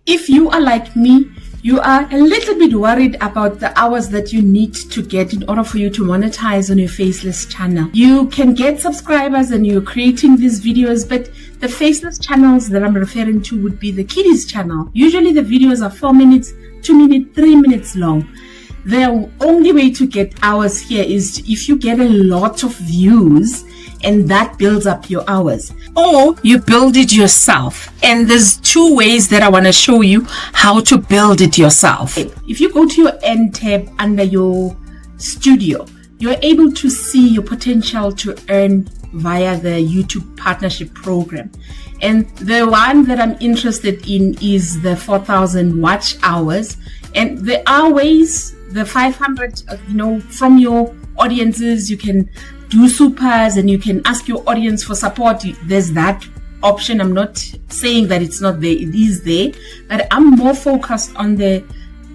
If you are like me, you are a little bit worried about the hours that you need to get in order for you to monetize on your Faceless channel. You can get subscribers and you're creating these videos, but the Faceless channels that I'm referring to would be the kiddies channel. Usually the videos are 4 minutes, 2 minutes, 3 minutes long. The only way to get hours here is if you get a lot of views, and that builds up your hours, or you build it yourself. And there's two ways that I want to show you how to build it yourself. If you go to your end tab under your studio, you're able to see your potential to earn via the YouTube partnership program. And the one that I'm interested in is the 4,000 watch hours. And there are ways, the 500, from your audiences, you can do supers and you can ask your audience for support. There's that option. I'm not saying that it's not there, it is there, but I'm more focused on the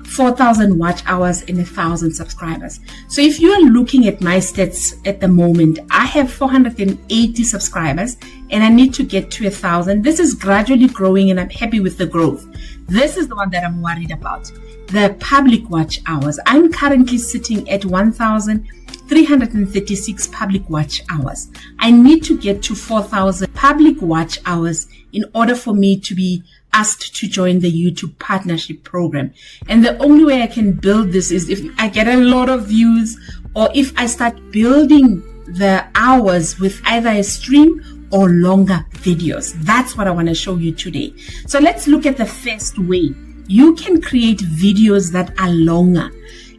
4,000 watch hours and 1,000 subscribers. So if you are looking at my stats at the moment, I have 480 subscribers and I need to get to 1,000. This is gradually growing and I'm happy with the growth. This is the one that I'm worried about, the public watch hours. I'm currently sitting at 1,336 public watch hours. I need to get to 4,000 public watch hours in order for me to be asked to join the YouTube partnership program. And the only way I can build this is if I get a lot of views, or if I start building the hours with either a stream or longer videos. That's what I want to show you today. So let's look at the first way. You can create videos that are longer,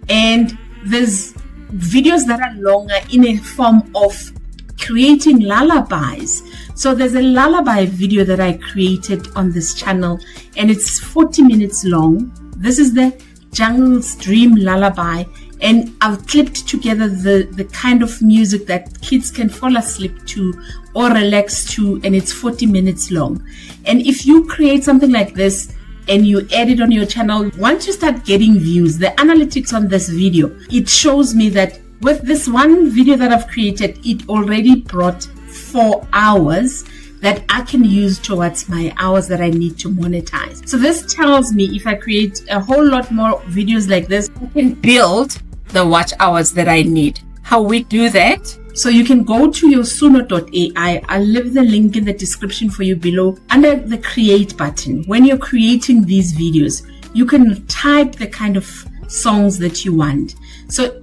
and there's videos that are longer in a form of creating lullabies. So there's a lullaby video that I created on this channel and it's 40 minutes long. This is the Jungle's Dream Lullaby, and I've clipped together the kind of music that kids can fall asleep to or relax to, and it's 40 minutes long. And if you create something like this and you add it on your channel, once you start getting views, the analytics on this video, it shows me that with this one video that I've created, it already brought 4 hours that I can use towards my hours that I need to monetize. So this tells me if I create a whole lot more videos like this, I can build the watch hours that I need. How we do that? So you can go to your suno.ai. I'll leave the link in the description for you below under the create button. When you're creating these videos, you can type the kind of songs that you want. So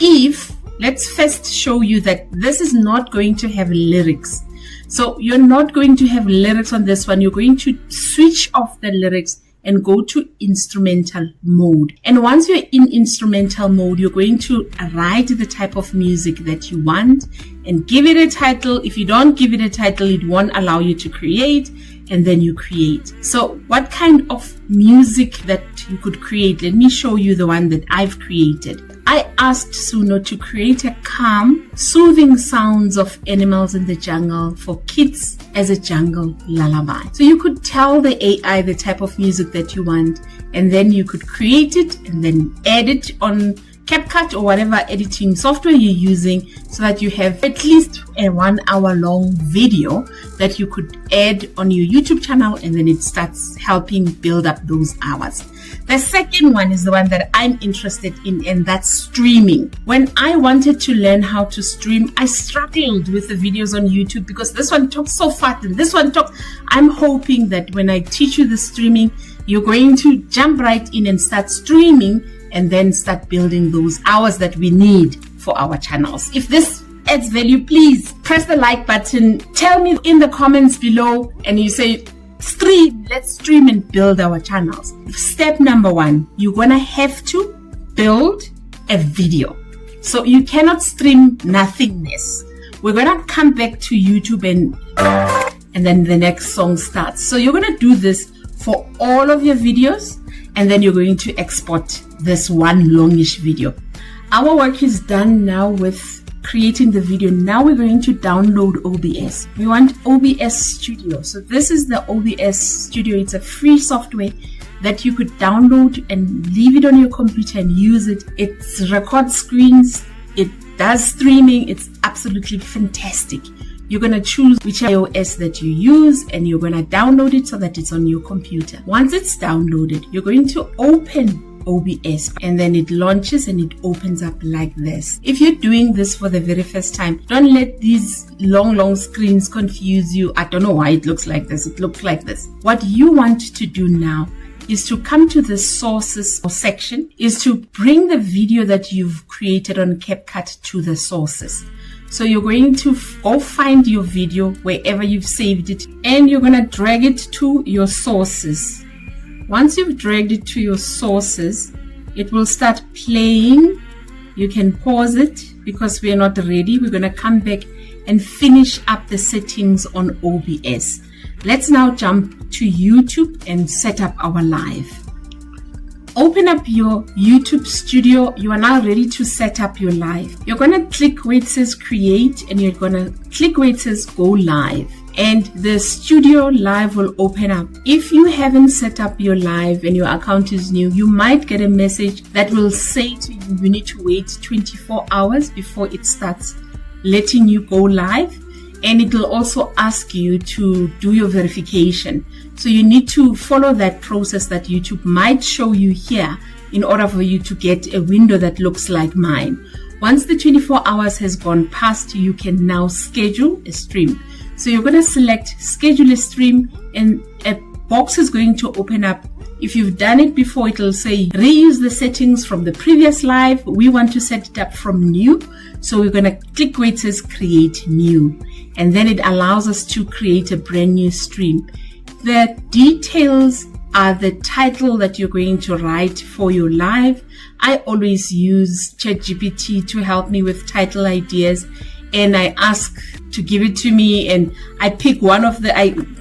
let's first show you that this is not going to have lyrics. So you're not going to have lyrics on this one. You're going to switch off the lyrics and go to instrumental mode. And once you're in instrumental mode, you're going to write the type of music that you want and give it a title. If you don't give it a title, it won't allow you to create, and then you create. So what kind of music that you could create? Let me show you the one that I've created. I asked Suno to create a calm, soothing sounds of animals in the jungle for kids as a jungle lullaby. So you could tell the AI the type of music that you want, and then you could create it and then add it on Capcut or whatever editing software you're using, so that you have at least a 1 hour long video that you could add on your YouTube channel, and then it starts helping build up those hours. The second one is the one that I'm interested in, and that's streaming. When I wanted to learn how to stream, I struggled with the videos on YouTube because this one talks so fast and this one talks. I'm hoping that when I teach you the streaming, you're going to jump right in and start streaming, and then start building those hours that we need for our channels. If this adds value, please press the like button. Tell me in the comments below, and you say, stream, let's stream and build our channels. Step number 1, you're gonna have to build a video. So you cannot stream nothingness. We're gonna come back to YouTube and then the next song starts. So you're gonna do this for all of your videos, and then you're going to export this one longish video. Our work is done now with creating the video. Now we're going to download OBS. We want OBS Studio. So this is the OBS Studio. It's a free software that you could download and leave it on your computer and use it. It records screens. It does streaming. It's absolutely fantastic. you're going to choose whichever iOS that you use, and you're going to download it so that it's on your computer. Once it's downloaded, you're going to open OBS, and then it launches and it opens up like this. If you're doing this for the very first time, don't let these long screens confuse you. I don't know why it looks like this. It looks like this. What you want to do now is to come to the sources section, is to bring the video that you've created on Capcut to the sources. So you're going to go find your video wherever you've saved it, and you're going to drag it to your sources. Once you've dragged it to your sources, it will start playing. You can pause it because we are not ready. We're going to come back and finish up the settings on OBS. Let's now jump to YouTube and set up our live. Open up your YouTube studio. You are now ready to set up your live. You're going to click where it says create, and you're going to click where it says go live. And the studio live will open up. If you haven't set up your live and your account is new, you might get a message that will say to you, you need to wait 24 hours before it starts letting you go live. And it will also ask you to do your verification. So you need to follow that process that YouTube might show you here in order for you to get a window that looks like mine. Once the 24 hours has gone past, you can now schedule a stream. So you're going to select schedule a stream, and a box is going to open up. If you've done it before, it will say reuse the settings from the previous live. We want to set it up from new. So we're going to click where it says create new. And then it allows us to create a brand new stream. The details are the title that you're going to write for your live. I always use ChatGPT to help me with title ideas, and I ask to give it to me, and I pick one of the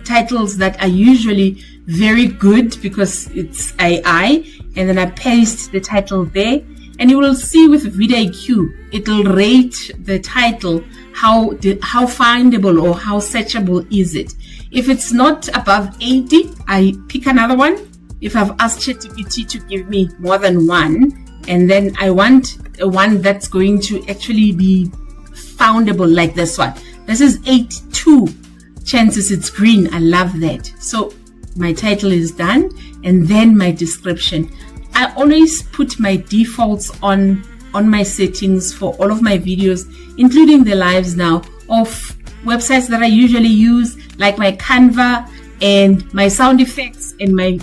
titles that are usually very good because it's AI, and then I paste the title there, and you will see with vidIQ, it'll rate the title, how findable or how searchable is it. If it's not above 80, I pick another one. If I've asked ChatGPT to give me more than one, and then I want a one that's going to actually be foundable like this one. This is 82 chances it's green. I love that. So my title is done, and then my description. I always put my defaults on my settings for all of my videos, including the lives now, of websites that I usually use, like my Canva and my sound effects and my,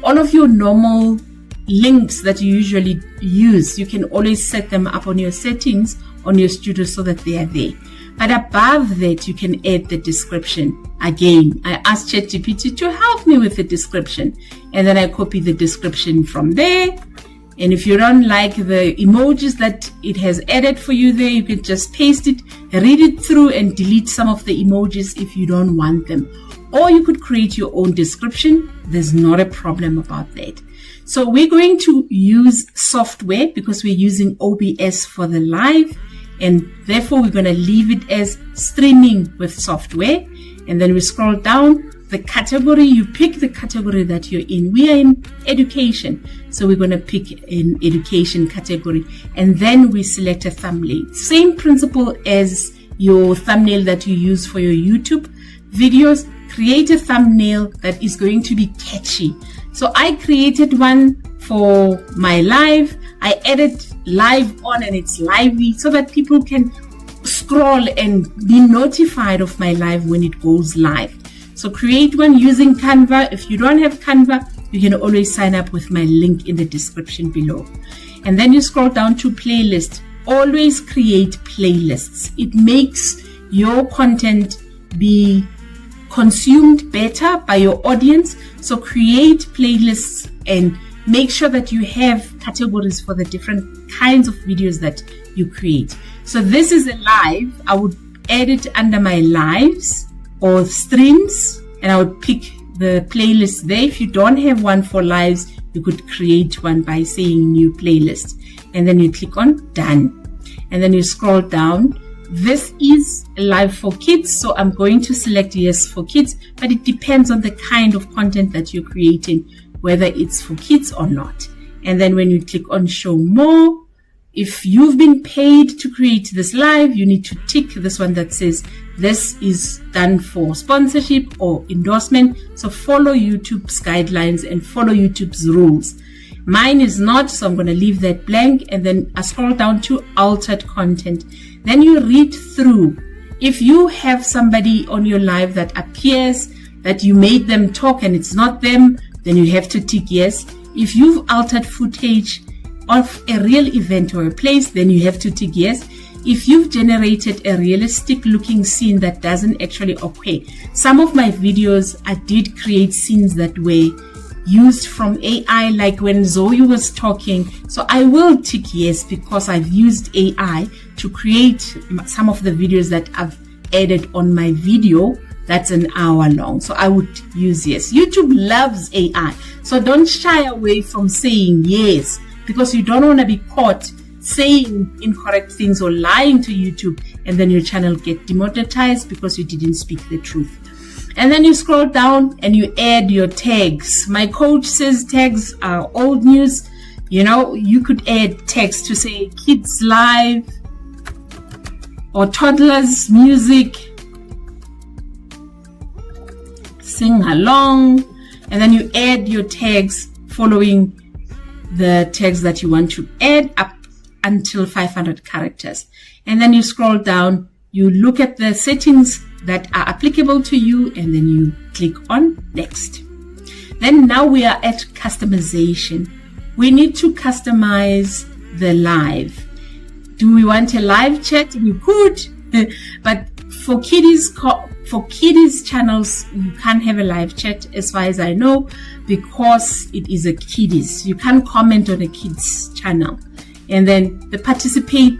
all of your normal links that you usually use. You can always set them up on your settings on your studio so that they are there. But above that, you can add the description. Again, I asked ChatGPT to help me with the description, and then I copy the description from there. And if you don't like the emojis that it has added for you there, you can just paste it, read it through, and delete some of the emojis if you don't want them. Or you could create your own description. There's not a problem about that. So we're going to use software because we're using OBS for the live, and therefore we're going to leave it as streaming with software. And then we scroll down the category. You pick the category that you're in. We are in education, so we're going to pick an education category, and then we select a thumbnail. Same principle as your thumbnail that you use for your YouTube videos. Create a thumbnail that is going to be catchy. So I created one for my live. I added live on, and it's lively so that people can scroll and be notified of my live when it goes live. So create one using Canva. If you don't have Canva, you can always sign up with my link in the description below. And then you scroll down to playlist. Always create playlists. It makes your content be consumed better by your audience. So create playlists and make sure that you have categories for the different kinds of videos that you create. So this is a live. I would add it under my lives or streams, and I would pick the playlist there. If you don't have one for lives, you could create one by saying new playlist, and then you click on done, and then you scroll down. This is a live for kids, so I'm going to select yes for kids, but it depends on the kind of content that you're creating, whether it's for kids or not. And then when you click on show more, if you've been paid to create this live, you need to tick this one that says this is done for sponsorship or endorsement. So follow YouTube's guidelines and follow YouTube's rules. Mine is not, so I'm going to leave that blank, and then I scroll down to altered content. Then you read through. If you have somebody on your live that appears that you made them talk and it's not them, then you have to tick yes. If you've altered footage of a real event or a place, then you have to tick yes. If you've generated a realistic looking scene that doesn't actually occur. Some of my videos, I did create scenes that were used from AI, like when Zoe was talking. So I will tick yes because I've used AI to create some of the videos that I've added on my video that's an hour long. So I would use yes. YouTube loves AI. So don't shy away from saying yes, because you don't want to be caught saying incorrect things or lying to YouTube and then your channel get demonetized because you didn't speak the truth. And then you scroll down and you add your tags. My coach says tags are old news. You know, you could add tags to say kids live or toddlers music, sing along, and then you add your tags following the tags that you want to add up until 500 characters. And then you scroll down, you look at the settings that are applicable to you, and then you click on next. Then now we are at customization. We need to customize the live. Do we want a live chat? We could, but for kiddies channels, you can't have a live chat as far as I know, because it is a kiddies. You can't comment on a kids channel. And then the participating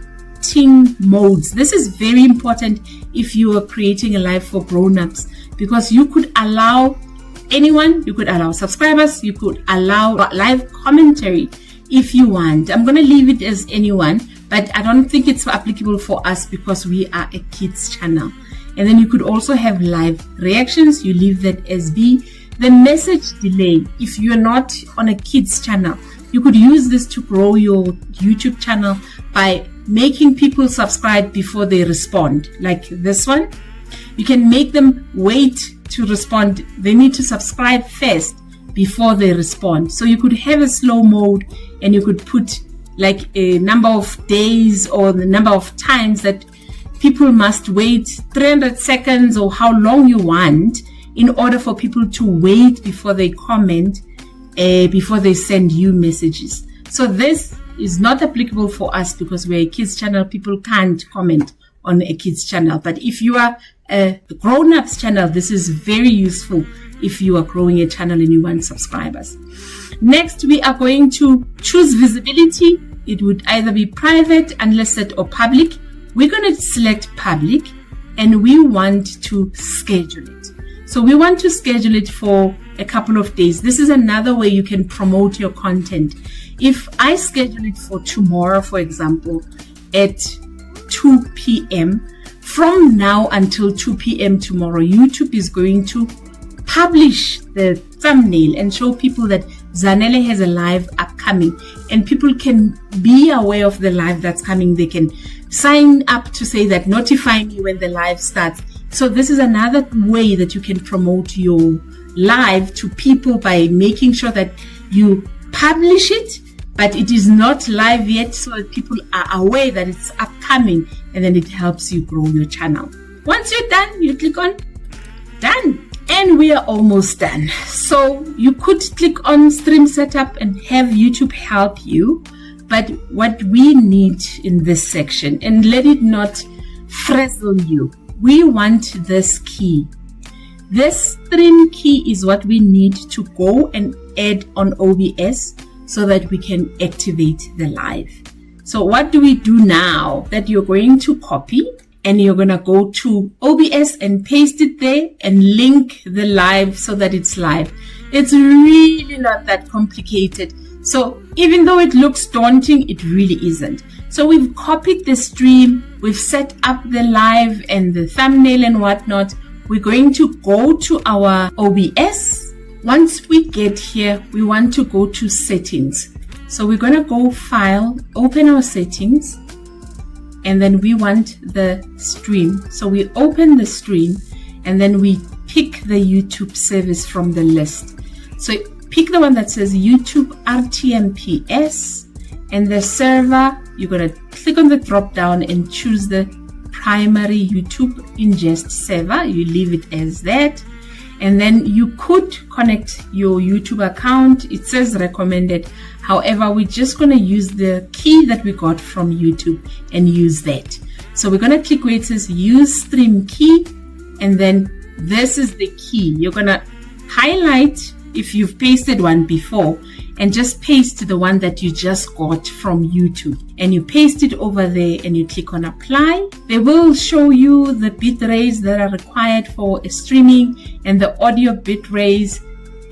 modes. This is very important if you are creating a live for grown-ups, because you could allow anyone, you could allow subscribers, you could allow live commentary if you want. I'm going to leave it as anyone, but I don't think it's applicable for us because we are a kids channel. And then you could also have live reactions. You leave that as B. The message delay, if you're not on a kids channel, you could use this to grow your YouTube channel by making people subscribe before they respond, like this one. You can make them wait to respond. They need to subscribe first before they respond. So you could have a slow mode, and you could put like a number of days or the number of times that people must wait, 300 seconds or how long you want, in order for people to wait before they comment, before they send you messages. So this is not applicable for us because we're a kids channel. People can't comment on a kids channel. But if you are a grown-ups channel, this is very useful if you are growing a channel and you want subscribers. Next, we are going to choose visibility. It would either be private, unlisted, or public. We're going to select public, and we want to schedule it. So we want to schedule it for a couple of days. This is another way you can promote your content. If I schedule it for tomorrow, for example, at 2 p.m., from now until 2 p.m. tomorrow, YouTube is going to publish the thumbnail and show people that Zanele has a live upcoming, and people can be aware of the live that's coming. They can sign up to say that notify me when the live starts. So this is another way that you can promote your live to people by making sure that you publish it, but it is not live yet, so that people are aware that it's upcoming, and then it helps you grow your channel. Once you're done, you click on done. And we are almost done. So you could click on stream setup and have YouTube help you. But what we need in this section, and let it not frazzle you, we want this key. This stream key is what we need to go and add on OBS so that we can activate the live. So what do we do now? That you're going to copy, and you're going to go to OBS and paste it there and link the live so that it's live. It's really not that complicated. So even though it looks daunting, it really isn't. So we've copied the stream, we've set up the live and the thumbnail and whatnot. We're going to go to our OBS. Once we get here, we want to go to settings. So we're going to go File, open our settings, and then we want the stream. So we open the stream and then we pick the YouTube service from the list. So pick the one that says YouTube RTMPS, and the server, you're going to click on the drop down and choose the primary YouTube ingest server. You leave it as that. And then you could connect your YouTube account. It says recommended. However, we're just going to use the key that we got from YouTube and use that. So we're going to click where it says use stream key. And then this is the key. You're going to highlight if you've pasted one before and just paste the one that you just got from YouTube. And you paste it over there and you click on apply. They will show you the bit rates that are required for streaming and the audio bit rates,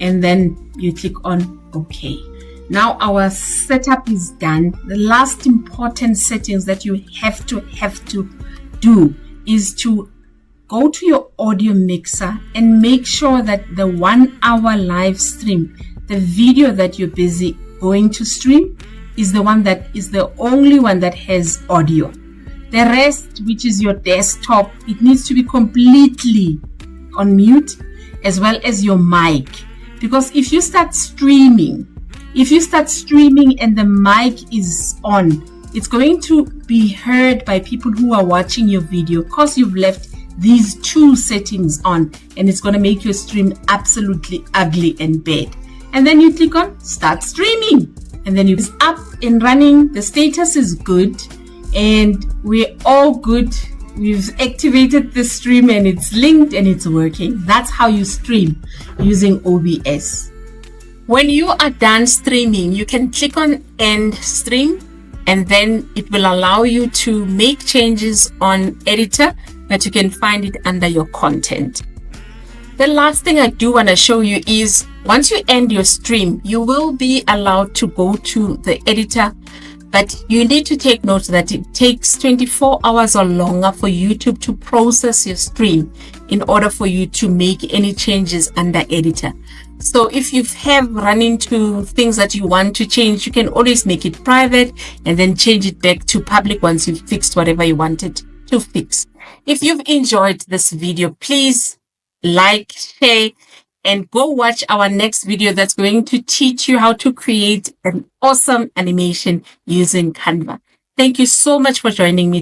and then you click on OK. Now our setup is done. The last important settings that you have to do is to go to your audio mixer and make sure that the 1 hour live stream, the video that you're busy going to stream, is the one that is the only one that has audio. The rest, which is your desktop, it needs to be completely on mute, as well as your mic. Because if you start streaming and the mic is on, it's going to be heard by people who are watching your video because you've left these two settings on, and it's going to make your stream absolutely ugly and bad. And then you click on start streaming, and then it's up and running. The status is good and we're all good. We've activated the stream and it's linked and it's working. That's how you stream using OBS. When you are done streaming, you can click on end stream, and then it will allow you to make changes on editor, but you can find it under your content. The last thing I do want to show you is once you end your stream, you will be allowed to go to the editor, but you need to take note that it takes 24 hours or longer for YouTube to process your stream in order for you to make any changes under editor. So if you have run into things that you want to change, you can always make it private and then change it back to public once you've fixed whatever you wanted to fix. If you've enjoyed this video, please like, share, and go watch our next video that's going to teach you how to create an awesome animation using Canva. Thank you so much for joining me.